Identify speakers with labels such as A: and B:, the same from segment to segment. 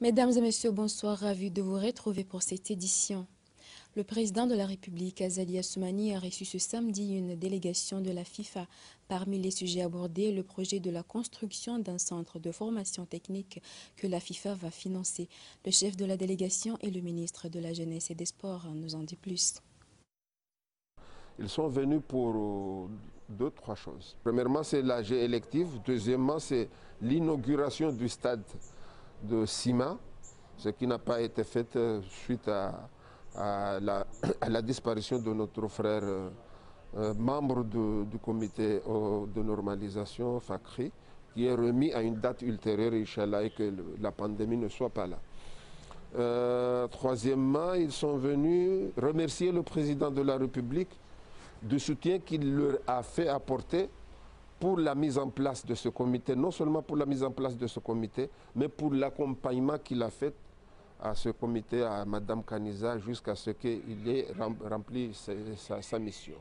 A: Mesdames et messieurs, bonsoir, ravi de vous retrouver pour cette édition. Le président de la République, Azali Assoumani, a reçu ce samedi une délégation de la FIFA. Parmi les sujets abordés, le projet de la construction d'un centre de formation technique que la FIFA va financer. Le chef de la délégation est le ministre de la Jeunesse et des Sports, nous en dit plus.
B: Ils sont venus pour trois choses. Premièrement, c'est l'AG élective. Deuxièmement, c'est l'inauguration du stade de Sima, ce qui n'a pas été fait suite à la disparition de notre frère membre du comité de normalisation FACRI, qui est remis à une date ultérieure, Inch'Allah, et que la pandémie ne soit pas là. Troisièmement, ils sont venus remercier le président de la République du soutien qu'il leur a fait apporter pour la mise en place de ce comité, non seulement pour la mise en place de ce comité, mais pour l'accompagnement qu'il a fait à ce comité, à Mme Kaniza, jusqu'à ce qu'il ait rempli sa mission.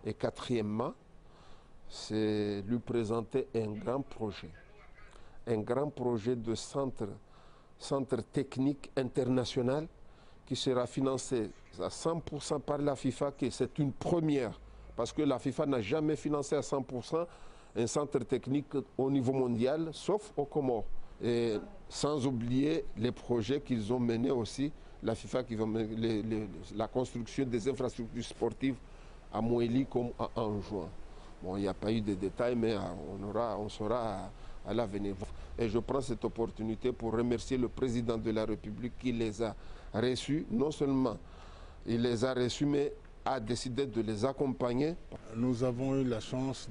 B: Et quatrièmement, c'est lui présenter un grand projet de centre technique international qui sera financé à 100% par la FIFA, qui c'est une première, parce que la FIFA n'a jamais financé à 100% un centre technique au niveau mondial, sauf aux Comores. Et sans oublier les projets qu'ils ont menés aussi, la FIFA qui va mener la construction des infrastructures sportives à Mouéli comme à Anjouan. Bon, il n'y a pas eu de détails, mais on saura à l'avenir. Et je prends cette opportunité pour remercier le président de la République qui les a reçus. Non seulement il les a reçus, mais a décidé de les accompagner.
C: Nous avons eu la chance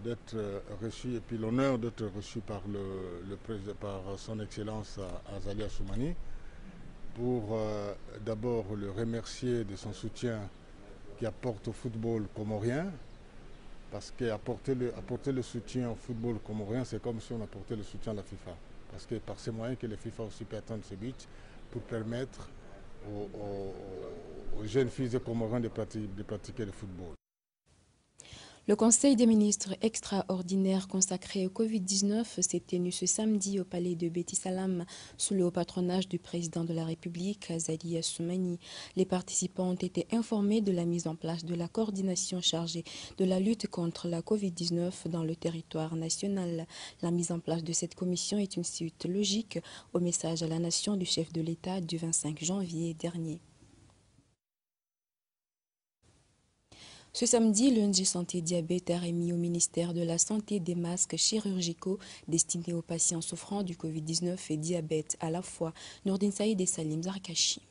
C: d'être reçus et puis l'honneur d'être reçus par par son Excellence Azali Assoumani pour d'abord le remercier de son soutien qu'il apporte au football comorien, parce qu'apporter le soutien au football comorien, c'est comme si on apportait le soutien à la FIFA. Parce que par ces moyens que la FIFA aussi peut atteindre ce but pour permettre aux jeunes filles et comoriens de pratiquer le football.
A: Le Conseil des ministres extraordinaire consacré au Covid-19 s'est tenu ce samedi au palais de Beti Salam sous le haut patronage du président de la République, Azali Assoumani. Les participants ont été informés de la mise en place de la coordination chargée de la lutte contre la Covid-19 dans le territoire national. La mise en place de cette commission est une suite logique au message à la nation du chef de l'État du 25 janvier dernier. Ce samedi, l'ONG Santé Diabète a remis au ministère de la Santé des masques chirurgicaux destinés aux patients souffrant du Covid-19 et diabète à la fois. Nourdine Saïd et Salim Zarkachi.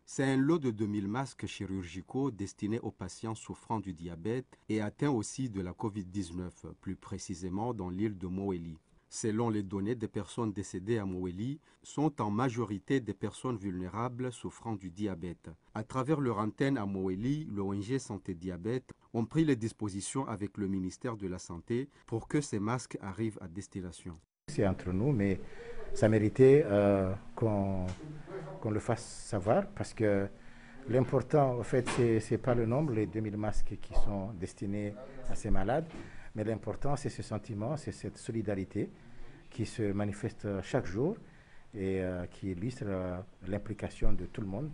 D: C'est un lot de 2000 masques chirurgicaux destinés aux patients souffrant du diabète et atteints aussi de la Covid-19, plus précisément dans l'île de Mouéli. Selon les données des personnes décédées à Mouéli, sont en majorité des personnes vulnérables souffrant du diabète. À travers leur antenne à Mouéli, l'ONG Santé Diabète ont pris les dispositions avec le ministère de la Santé pour que ces masques arrivent à destination.
E: C'est entre nous, mais ça méritait qu'on le fasse savoir, parce que l'important, en fait, c'est pas le nombre, les 2000 masques qui sont destinés à ces malades, mais l'important, c'est ce sentiment, c'est cette solidarité qui se manifeste chaque jour et qui illustre l'implication de tout le monde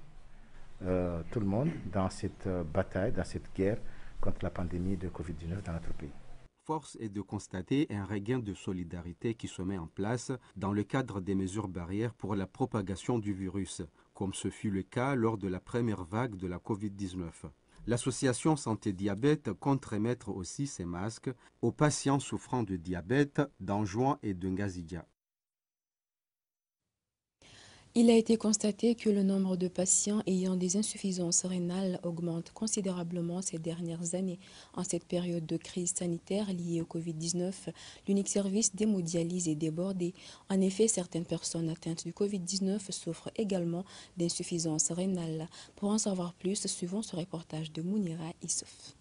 E: dans cette bataille, dans cette guerre contre la pandémie de Covid-19 dans notre pays.
D: Force est de constater un regain de solidarité qui se met en place dans le cadre des mesures barrières pour la propagation du virus, comme ce fut le cas lors de la première vague de la Covid-19. L'association Santé Diabète compte remettre aussi ces masques aux patients souffrant de diabète d'Anjouan et de Ngazidia.
A: Il a été constaté que le nombre de patients ayant des insuffisances rénales augmente considérablement ces dernières années. En cette période de crise sanitaire liée au Covid-19, l'unique service d'hémodialyse est débordé. En effet, certaines personnes atteintes du Covid-19 souffrent également d'insuffisance rénale. Pour en savoir plus, suivons ce reportage de Mounira Issouf.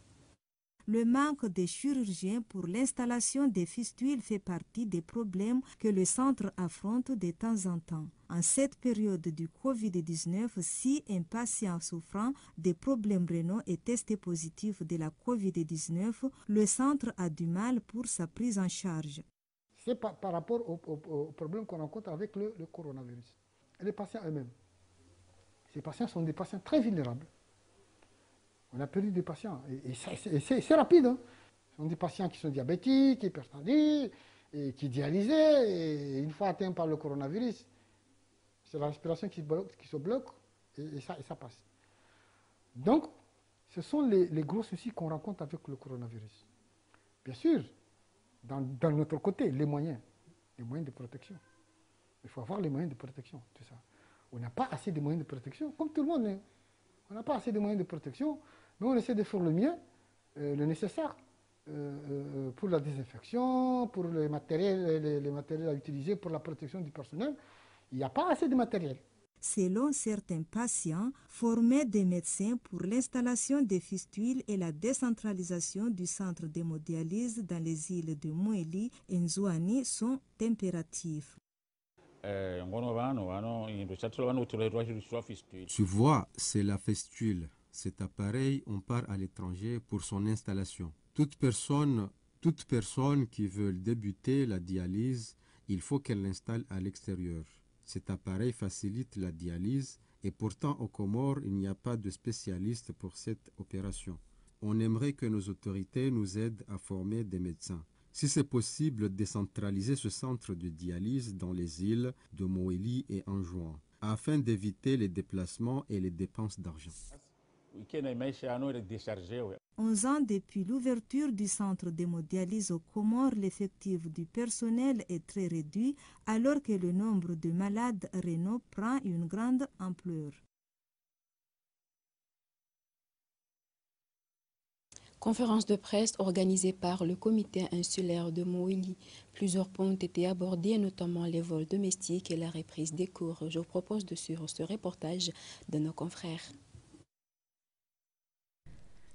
F: Le manque de chirurgiens pour l'installation des fistules fait partie des problèmes que le centre affronte de temps en temps. En cette période du Covid-19, si un patient souffrant des problèmes rénaux est testé positif de la Covid-19, le centre a du mal pour sa prise en charge.
C: c'est par rapport au problème qu'on rencontre avec le coronavirus. Et les patients eux-mêmes. Ces patients sont des patients très vulnérables. On a perdu des patients. Et c'est rapide. Hein. Ce sont des patients qui sont diabétiques, hypertendus, et qui dialysés. Et une fois atteints par le coronavirus, c'est la respiration qui se bloque et ça passe. Donc, ce sont les gros soucis qu'on rencontre avec le coronavirus. Bien sûr, dans notre côté, les moyens de protection. Il faut avoir les moyens de protection, tout ça. On n'a pas assez de moyens de protection, comme tout le monde. Hein. On n'a pas assez de moyens de protection, mais on essaie de faire le mieux, le nécessaire, pour la désinfection, pour les matériels à utiliser pour la protection du personnel. Il n'y a pas assez de matériel.
F: Selon certains patients, former des médecins pour l'installation des fistules et la décentralisation du centre d'hémodialyse dans les îles de Moélie et Nzouani sont impératifs.
D: Tu vois, c'est la fistule. Cet appareil, on part à l'étranger pour son installation. Toute personne qui veut débuter la dialyse, il faut qu'elle l'installe à l'extérieur. Cet appareil facilite la dialyse et pourtant aux Comores, il n'y a pas de spécialiste pour cette opération. On aimerait que nos autorités nous aident à former des médecins. Si c'est possible, décentraliser ce centre de dialyse dans les îles de Moélie et Anjouan, afin d'éviter les déplacements et les dépenses d'argent.
F: 11 ans depuis l'ouverture du centre d'hémodialyse aux Comores, l'effectif du personnel est très réduit alors que le nombre de malades rénaux prend une grande ampleur.
A: Conférence de presse organisée par le comité insulaire de Moélie. Plusieurs points ont été abordés, notamment les vols domestiques et la reprise des cours. Je vous propose de suivre ce reportage de nos confrères.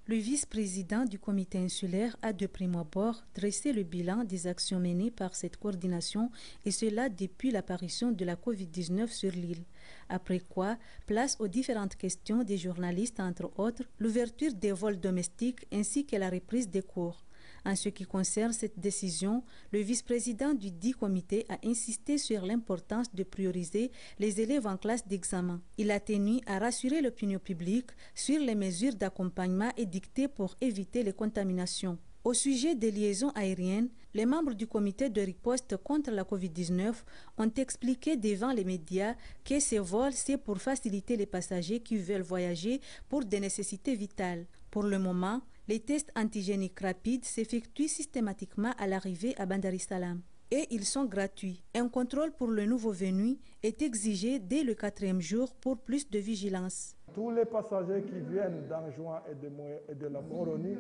G: Le vice-président du comité insulaire a de prime abord dressé le bilan des actions menées par cette coordination et cela depuis l'apparition de la Covid-19 sur l'île. Après quoi, place aux différentes questions des journalistes, entre autres, l'ouverture des vols domestiques ainsi que la reprise des cours. En ce qui concerne cette décision, le vice-président du dit comité a insisté sur l'importance de prioriser les élèves en classe d'examen. Il a tenu à rassurer l'opinion publique sur les mesures d'accompagnement édictées pour éviter les contaminations. Au sujet des liaisons aériennes, les membres du comité de riposte contre la Covid-19 ont expliqué devant les médias que ces vols, c'est pour faciliter les passagers qui veulent voyager pour des nécessités vitales. Pour le moment, les tests antigéniques rapides s'effectuent systématiquement à l'arrivée à Bandar es-Salam et ils sont gratuits. Un contrôle pour le nouveau venu est exigé dès le 4e jour pour plus de vigilance.
H: Tous les passagers qui viennent d'Anjouan et de la Moroni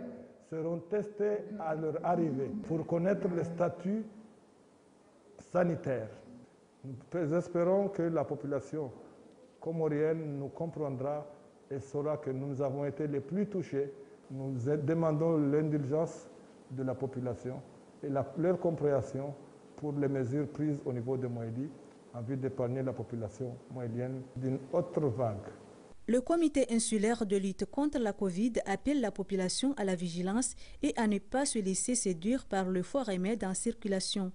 H: seront testés à leur arrivée pour connaître le statut sanitaire. Nous espérons que la population comorienne nous comprendra et saura que nous avons été les plus touchés. Nous demandons l'indulgence de la population et leur compréhension pour les mesures prises au niveau de Moélie en vue d'épargner la population moélienne d'une autre vague.
G: Le comité insulaire de lutte contre la Covid appelle la population à la vigilance et à ne pas se laisser séduire par le faux remède en circulation.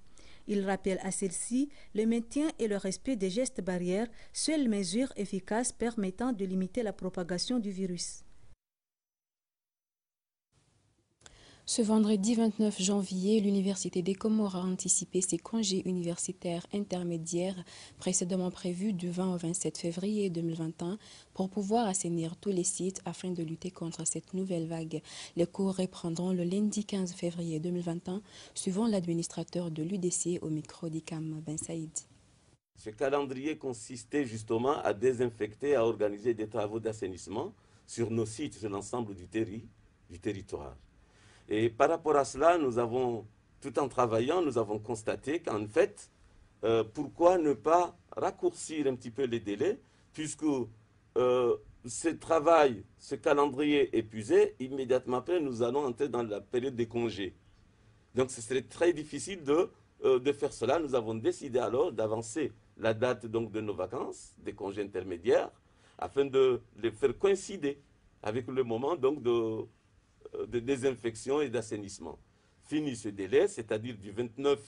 G: Il rappelle à celle-ci le maintien et le respect des gestes barrières, seules mesures efficaces permettant de limiter la propagation du virus.
A: Ce vendredi 29 janvier, l'Université des Comores a anticipé ses congés universitaires intermédiaires précédemment prévus du 20 au 27 février 2021 pour pouvoir assainir tous les sites afin de lutter contre cette nouvelle vague. Les cours reprendront le lundi 15 février 2021, suivant l'administrateur de l'UDC au micro d'Ikam Ben Saïd.
I: Ce calendrier consistait justement à désinfecter, à organiser des travaux d'assainissement sur nos sites, sur l'ensemble du territoire. Et par rapport à cela, tout en travaillant, nous avons constaté qu'en fait, pourquoi ne pas raccourcir un petit peu les délais, puisque ce calendrier épuisé, immédiatement après, nous allons entrer dans la période des congés. Donc ce serait très difficile de faire cela. Nous avons décidé alors d'avancer la date donc, de nos vacances, des congés intermédiaires, afin de les faire coïncider avec le moment donc, de désinfection et d'assainissement. Fini ce délai, c'est-à-dire du 29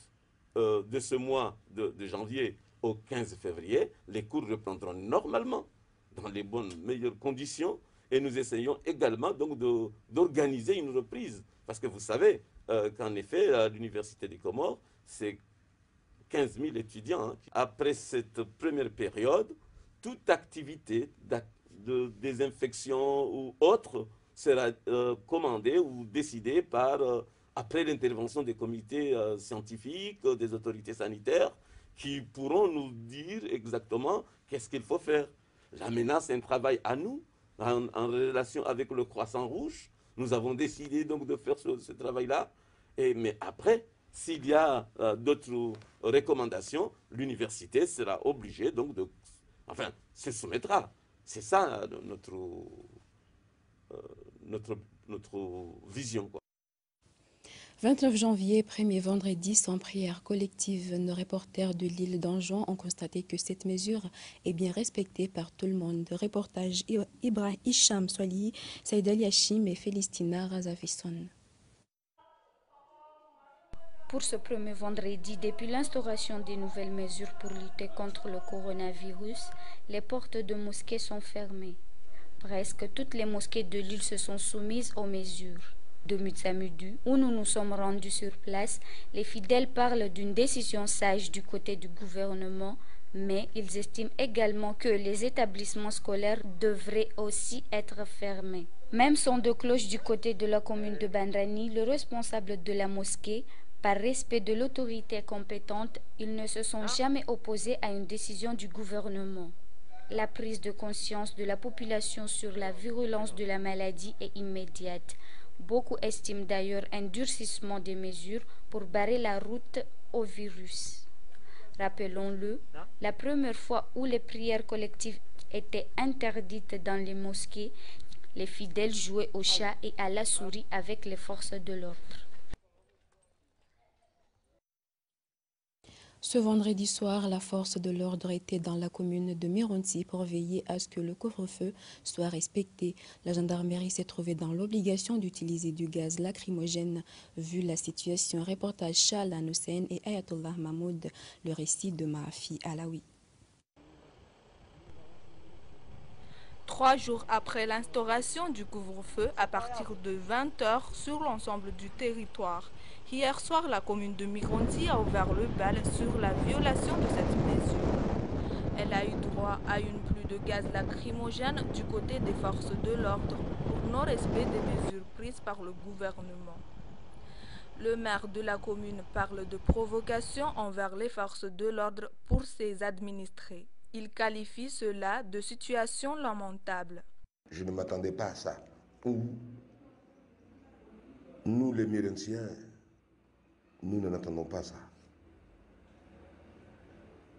I: de ce mois de janvier au 15 février, les cours reprendront normalement, dans les meilleures conditions, et nous essayons également donc d'organiser une reprise. Parce que vous savez qu'en effet, à l'Université des Comores, c'est 15 000 étudiants. Après cette première période, toute activité de désinfection ou autre sera commandée ou décidée après l'intervention des comités scientifiques, des autorités sanitaires, qui pourront nous dire exactement qu'est-ce qu'il faut faire. Là, maintenant, c'est un travail à nous, en relation avec le Croissant Rouge. Nous avons décidé donc de faire ce travail-là. Mais après, s'il y a d'autres recommandations, l'université sera obligée donc se soumettra. C'est ça notre vision, quoi.
A: 29 janvier, premier vendredi sans prière collective, nos reporters de l'île d'Anjouan ont constaté que cette mesure est bien respectée par tout le monde. Reportage Ibrahim Hicham Swali, Saïd Ali Hachim et Félistina Razafisson.
J: Pour ce premier vendredi, depuis l'instauration des nouvelles mesures pour lutter contre le coronavirus, les portes de mosquées sont fermées. Presque toutes les mosquées de l'île se sont soumises aux mesures. De Mutsamudu, où nous nous sommes rendus sur place, les fidèles parlent d'une décision sage du côté du gouvernement, mais ils estiment également que les établissements scolaires devraient aussi être fermés. Même son de cloche du côté de la commune de Bandrani, le responsable de la mosquée, par respect de l'autorité compétente, ils ne se sont jamais opposés à une décision du gouvernement. La prise de conscience de la population sur la virulence de la maladie est immédiate. Beaucoup estiment d'ailleurs un durcissement des mesures pour barrer la route au virus. Rappelons-le, la première fois où les prières collectives étaient interdites dans les mosquées, les fidèles jouaient au chat et à la souris avec les forces de l'ordre.
A: Ce vendredi soir, la force de l'ordre était dans la commune de Mironti pour veiller à ce que le couvre-feu soit respecté. La gendarmerie s'est trouvée dans l'obligation d'utiliser du gaz lacrymogène. Vu la situation, reportage Chalan Hussein et Ayatollah Mahmoud, le récit de Maafi Alaoui.
K: 3 jours après l'instauration du couvre-feu à partir de 20h sur l'ensemble du territoire, hier soir, la commune de Mironti a ouvert le bal sur la violation de cette mesure. Elle a eu droit à une pluie de gaz lacrymogène du côté des forces de l'ordre pour non-respect des mesures prises par le gouvernement. Le maire de la commune parle de provocation envers les forces de l'ordre pour ses administrés. Il qualifie cela de situation lamentable.
L: Je ne m'attendais pas à ça. Nous, les Mirontiens, nous n'attendons pas ça.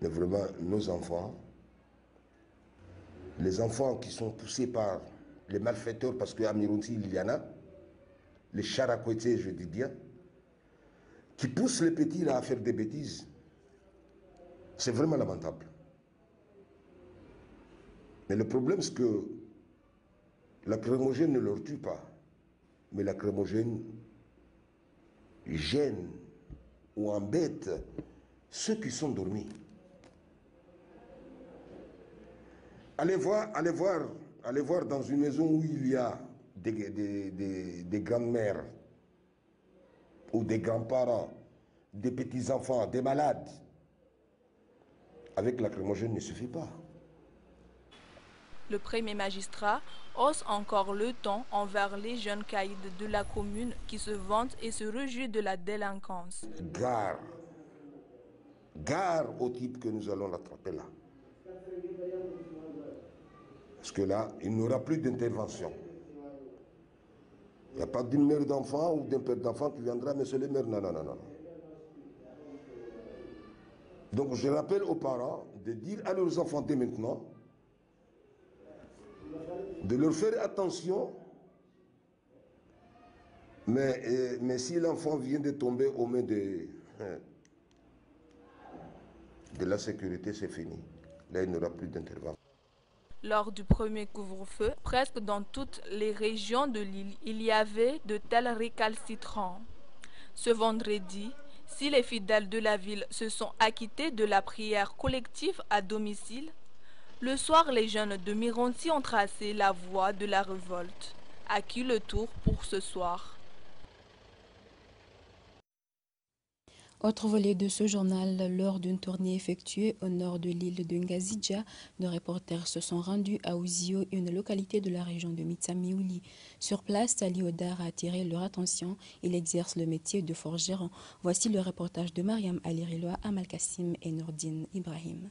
L: Mais vraiment, nos enfants, les enfants qui sont poussés par les malfaiteurs, parce qu'à Mironti, il y en a, les characouetés, je dis bien, qui poussent les petits là à faire des bêtises, c'est vraiment lamentable. Mais le problème, c'est que la lacrymogène ne leur tue pas, mais la lacrymogène gêne ou embête ceux qui sont dormis. Allez voir dans une maison où il y a des grandes-mères ou des grands-parents, des petits-enfants, des malades. Avec la lacrymogène ne suffit pas.
K: Le premier magistrat hausse encore le ton envers les jeunes caïds de la commune qui se vantent et se réjouissent de la délinquance.
L: Gare au type que nous allons l'attraper là. Parce que là, il n'y aura plus d'intervention. Il n'y a pas d'une mère d'enfant ou d'un père d'enfant qui viendra, mais c'est les mères. Non, non, non, non. Donc je rappelle aux parents de dire à leurs enfants dès maintenant, de leur faire attention, mais si l'enfant vient de tomber aux mains de la sécurité, c'est fini. Là, il n'y aura plus d'intervention.
K: Lors du premier couvre-feu, presque dans toutes les régions de l'île, il y avait de tels récalcitrants. Ce vendredi, Si les fidèles de la ville se sont acquittés de la prière collective à domicile, le soir, les jeunes de Mironti ont tracé la voie de la révolte. À qui le tour pour ce soir?
A: Autre volet de ce journal, lors d'une tournée effectuée au nord de l'île de Ngazidja, nos reporters se sont rendus à Ouzio, une localité de la région de Mitsamiouli. Sur place, Ali Odar a attiré leur attention. Il exerce le métier de forgeron. Voici le reportage de Mariam Aliriloa, Amal Kassim et Nordine Ibrahim.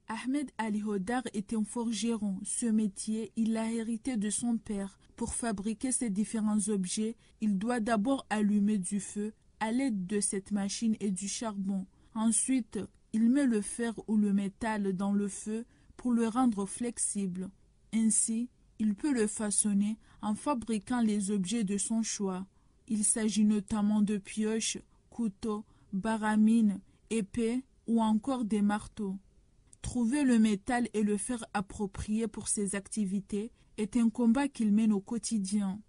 M: Ahmed Ali Hodar est un forgeron. Ce métier, il l'a hérité de son père. Pour fabriquer ces différents objets, il doit d'abord allumer du feu à l'aide de cette machine et du charbon. Ensuite, il met le fer ou le métal dans le feu pour le rendre flexible. Ainsi, il peut le façonner en fabriquant les objets de son choix. Il s'agit notamment de pioches, couteaux, baramines, épées ou encore des marteaux. Trouver le métal et le fer approprié pour ses activités est un combat qu'il mène au quotidien.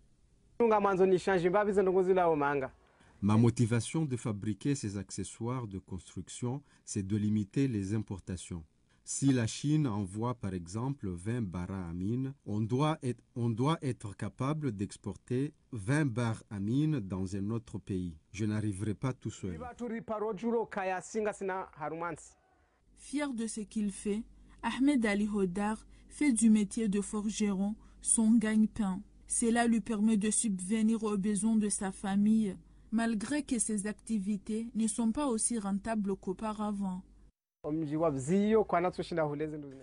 D: Ma motivation de fabriquer ces accessoires de construction, c'est de limiter les importations. Si la Chine envoie par exemple 20 barres à mine, on doit être capable d'exporter 20 barres à mine dans un autre pays. Je n'arriverai pas tout seul.
M: Fier de ce qu'il fait, Ahmed Ali Hodar fait du métier de forgeron son gagne-pain. Cela lui permet de subvenir aux besoins de sa famille, malgré que ses activités ne sont pas aussi rentables qu'auparavant.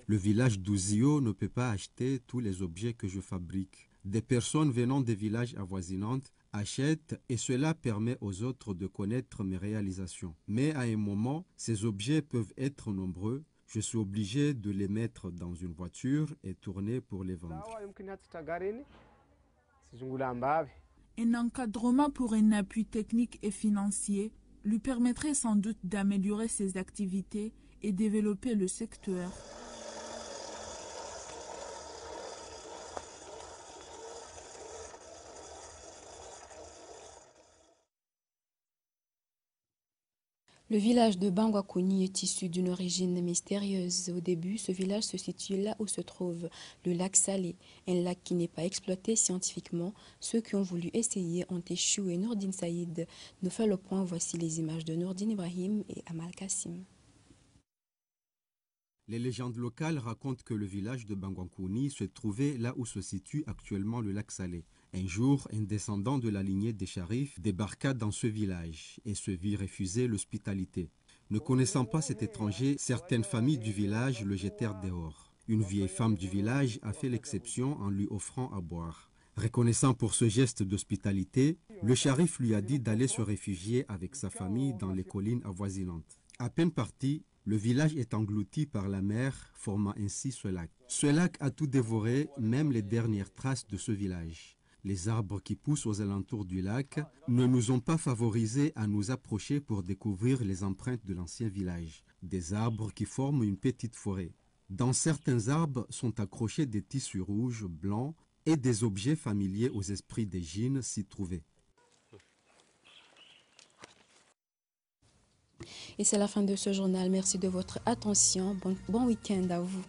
D: Le village d'Ouzio ne peut pas acheter tous les objets que je fabrique. Des personnes venant des villages avoisinants achètent et cela permet aux autres de connaître mes réalisations. Mais à un moment, ces objets peuvent être nombreux. Je suis obligé de les mettre dans une voiture et tourner pour les vendre.
M: Un encadrement pour un appui technique et financier lui permettrait sans doute d'améliorer ses activités et développer le secteur.
A: Le village de Bangwakouni est issu d'une origine mystérieuse. Au début, ce village se situe là où se trouve le lac Salé, un lac qui n'est pas exploité scientifiquement. Ceux qui ont voulu essayer ont échoué. Nordine Saïd nous fait le point. Voici les images de Nordine Ibrahim et Amal Kassim.
D: Les légendes locales racontent que le village de Bangwakouni se trouvait là où se situe actuellement le lac Salé. Un jour, un descendant de la lignée des Sharifs débarqua dans ce village et se vit refuser l'hospitalité. Ne connaissant pas cet étranger, certaines familles du village le jetèrent dehors. Une vieille femme du village a fait l'exception en lui offrant à boire. Reconnaissant pour ce geste d'hospitalité, le Sharif lui a dit d'aller se réfugier avec sa famille dans les collines avoisinantes. À peine parti, le village est englouti par la mer, formant ainsi ce lac. Ce lac a tout dévoré, même les dernières traces de ce village. Les arbres qui poussent aux alentours du lac ne nous ont pas favorisés à nous approcher pour découvrir les empreintes de l'ancien village. Des arbres qui forment une petite forêt. Dans certains arbres sont accrochés des tissus rouges, blancs et des objets familiers aux esprits des djinns s'y trouvaient.
A: Et c'est la fin de ce journal. Merci de votre attention. Bon week-end à vous.